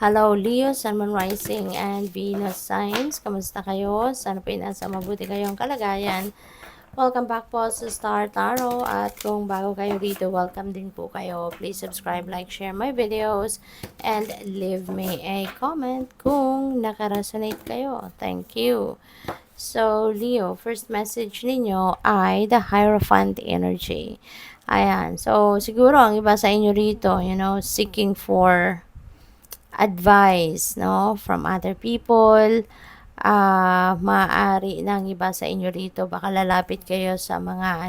Hello Leo, Sun, Moon, Rising, and Venus signs. Kamusta kayo? Sana po nasa mabuti kayong kalagayan. Welcome back po sa Star Tarot. At kung bago kayo dito, welcome din po kayo. Please subscribe, like, share my videos, and leave me a comment kung nakaresonate kayo. Thank you. So, Leo, first message ninyo ay the Hierophant energy. Ayan. So, siguro ang iba sa inyo rito, seeking for advice, no, from other people. Maaari ng iba sa inyo rito, baka lalapit kayo sa mga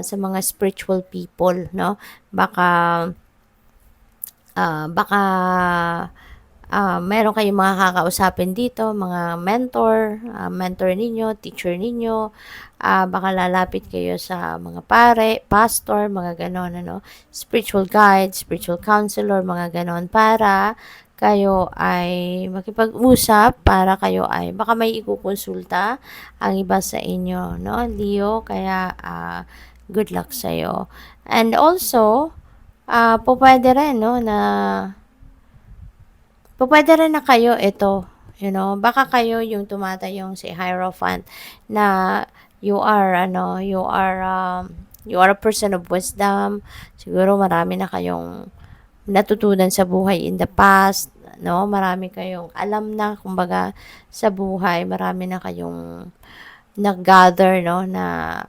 sa mga spiritual people, no? Baka meron kayong mga kakausapin dito, mga mentor ninyo, teacher ninyo. Baka lalapit kayo sa mga pare, pastor, mga ganon, spiritual guide, spiritual counselor, mga ganon, para kayo ay makipag-usap, para kayo ay baka may ikukonsulta ang iba sa inyo, no, Leo. Kaya good luck sa'yo. And also, pwede rin, no, na pwede rin na kayo ito, baka kayo yung tumatayong si Hierophant na you are a person of wisdom. Siguro marami na kayong natutunan sa buhay in the past, no? Marami kayong alam na, kumbaga, sa buhay, marami na kayong nag-gather, no, na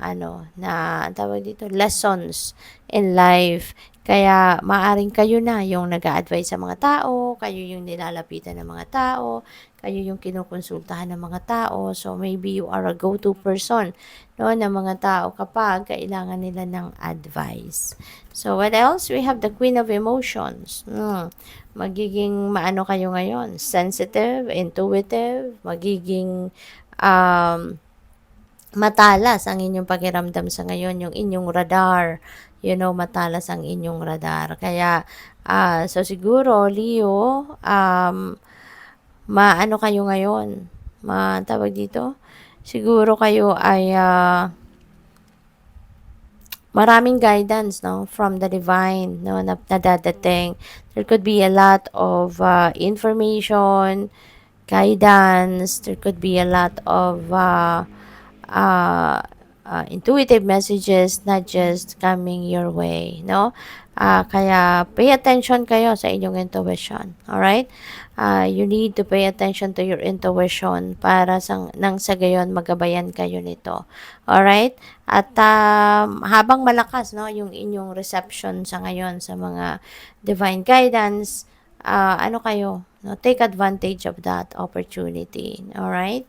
tawag dito, lessons in life. Kaya maaring kayo na yung nag-a-advise sa mga tao, kayo yung nilalapitan ng mga tao, kayo yung kinukonsultahan ng mga tao. So maybe you are a go-to person, no, ng mga tao kapag kailangan nila ng advice. So what else? We have the Queen of Emotions. Magiging maano kayo ngayon? Sensitive, intuitive, magiging matalas ang inyong pakiramdam sa ngayon, yung inyong radar, matalas ang inyong radar. Kaya, so siguro, Leo, maano kayo ngayon, tawag dito, siguro kayo ay, maraming guidance, no, from the divine, no, na dadating. There could be a lot of information, guidance. There could be a lot of intuitive messages not just coming your way, no? Kaya pay attention kayo sa inyong intuition, alright? You need to pay attention to your intuition para nang sa gayon magabayan kayo nito, alright? At habang malakas, no, yung inyong reception sa ngayon sa mga divine guidance, no, take advantage of that opportunity, alright?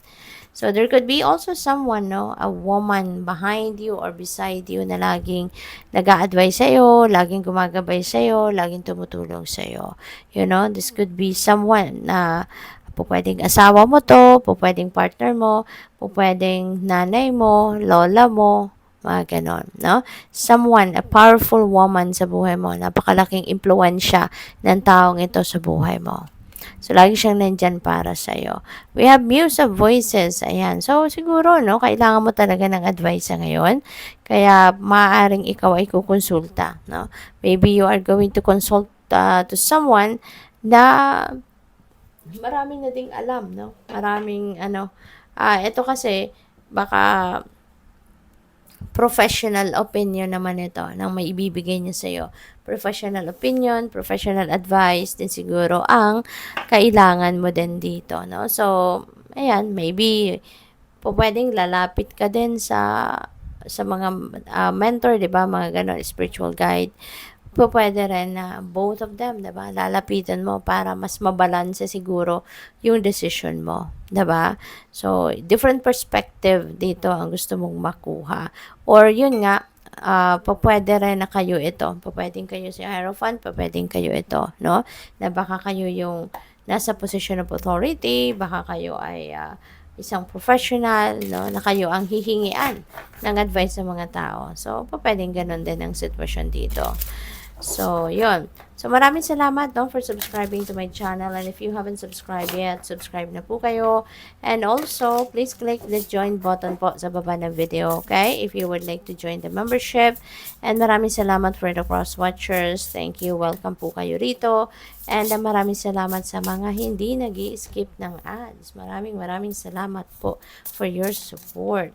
So, there could be also someone, no, a woman behind you or beside you na laging nag-a-advise sa'yo, laging gumagabay sa'yo, laging tumutulong sa'yo. This could be someone na pwedeng asawa mo to, pwedeng partner mo, pwedeng nanay mo, lola mo, mga ganon, no? Someone, a powerful woman sa buhay mo, napakalaking impluensya ng taong ito sa buhay mo. So, lagi siyang nandyan para sa'yo. We have Muse of Voices. Ayan. So, siguro, no, kailangan mo talaga ng advice sa ngayon. Kaya, maaaring ikaw ay kukonsulta, no? Maybe you are going to consult to someone na maraming na ding alam, no? Maraming, ito kasi, baka professional opinion naman ito nang may ibibigay niya sa'yo. Professional opinion, professional advice din siguro ang kailangan mo din dito, no? So, ayan, maybe pwedeng lalapit ka din sa mga mentor, 'di ba? Mga ganon, spiritual guide. Pwede rin na both of them, 'di ba? Lalapitan mo para mas mabalanse siguro yung decision mo, 'di ba? So, different perspective dito ang gusto mong makuha. Or yun nga, pwede rin na kayo ito. Pwedeng kayo si Hierophant, pwedeng kayo ito, no? Na baka kayo yung nasa position of authority, baka kayo ay isang professional, no, na kayo ang hihingian ng advice sa mga tao. So, pwedeng ganun din ang sitwasyon dito. So, yun. So, maraming salamat, no, for subscribing to my channel. And if you haven't subscribed yet, subscribe na po kayo. And also, please click the join button po sa baba ng video, okay? If you would like to join the membership. And maraming salamat for the cross-watchers. Thank you. Welcome po kayo rito. And maraming salamat sa mga hindi nag-i-skip ng ads. Maraming salamat po for your support.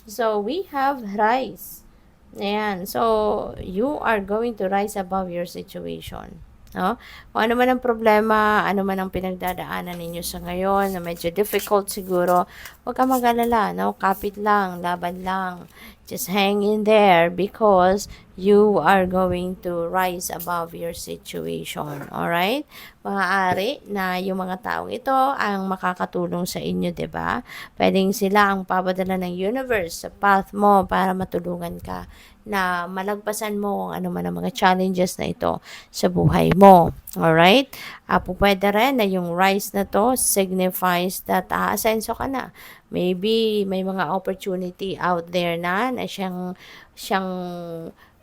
So, we have rice. Ayan. So, you are going to rise above your situation. No? Kung ano man ang problema, ano man ang pinagdadaanan ninyo sa ngayon, na medyo difficult siguro, huwag ka mag-alala, no? Kapit lang, laban lang. Just hang in there because you are going to rise above your situation. Alright? Maaari na yung mga taong ito ang makakatulong sa inyo, 'di ba? Pwedeng sila ang papadala ng universe sa path mo para matulungan ka na malagpasan mo ang ano man ang mga challenges na ito sa buhay mo. Alright? Pwede rin na yung rise na to signifies that aasenso ka na. Maybe may mga opportunity out there na siyang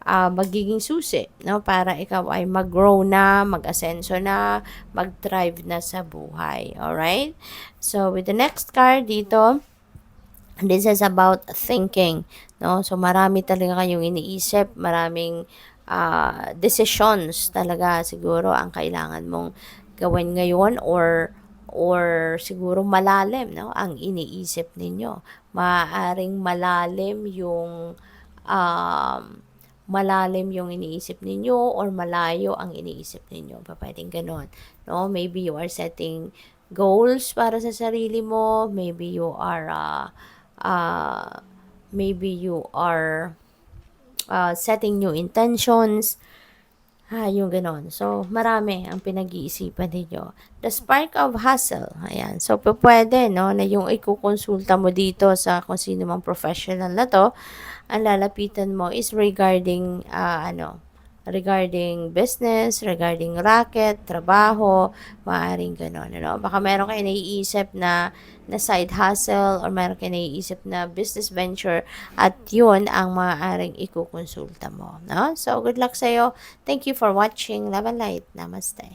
magiging susi, no? Para ikaw ay mag-grow na, mag-asenso na, mag-thrive na sa buhay. Alright? So, with the next card dito, this is about thinking, no? So, marami talaga kayong iniisip, maraming decisions talaga siguro ang kailangan mong gawin ngayon or siguro malalim, no? Ang iniisip ninyo. Maaaring malalim yung iniisip ninyo or malayo ang iniisip ninyo. Pwedeng ganon, no? Maybe you are setting goals para sa sarili mo. Maybe you are setting new intentions. Yung ganon. So, marami ang pinag-iisipan ninyo. The spark of hustle. Ayan. So, pwede, no, na yung ikukonsulta mo dito sa kung sino mang professional na to, ang lalapitan mo is regarding, regarding business, regarding racket, trabaho, maaaring ganon. Ano? Baka meron kayo naiisip na side hustle or meron kayo naiisip na business venture at yun ang maaaring ikukonsulta mo. No? So, good luck sa'yo. Thank you for watching. Love and light. Namaste.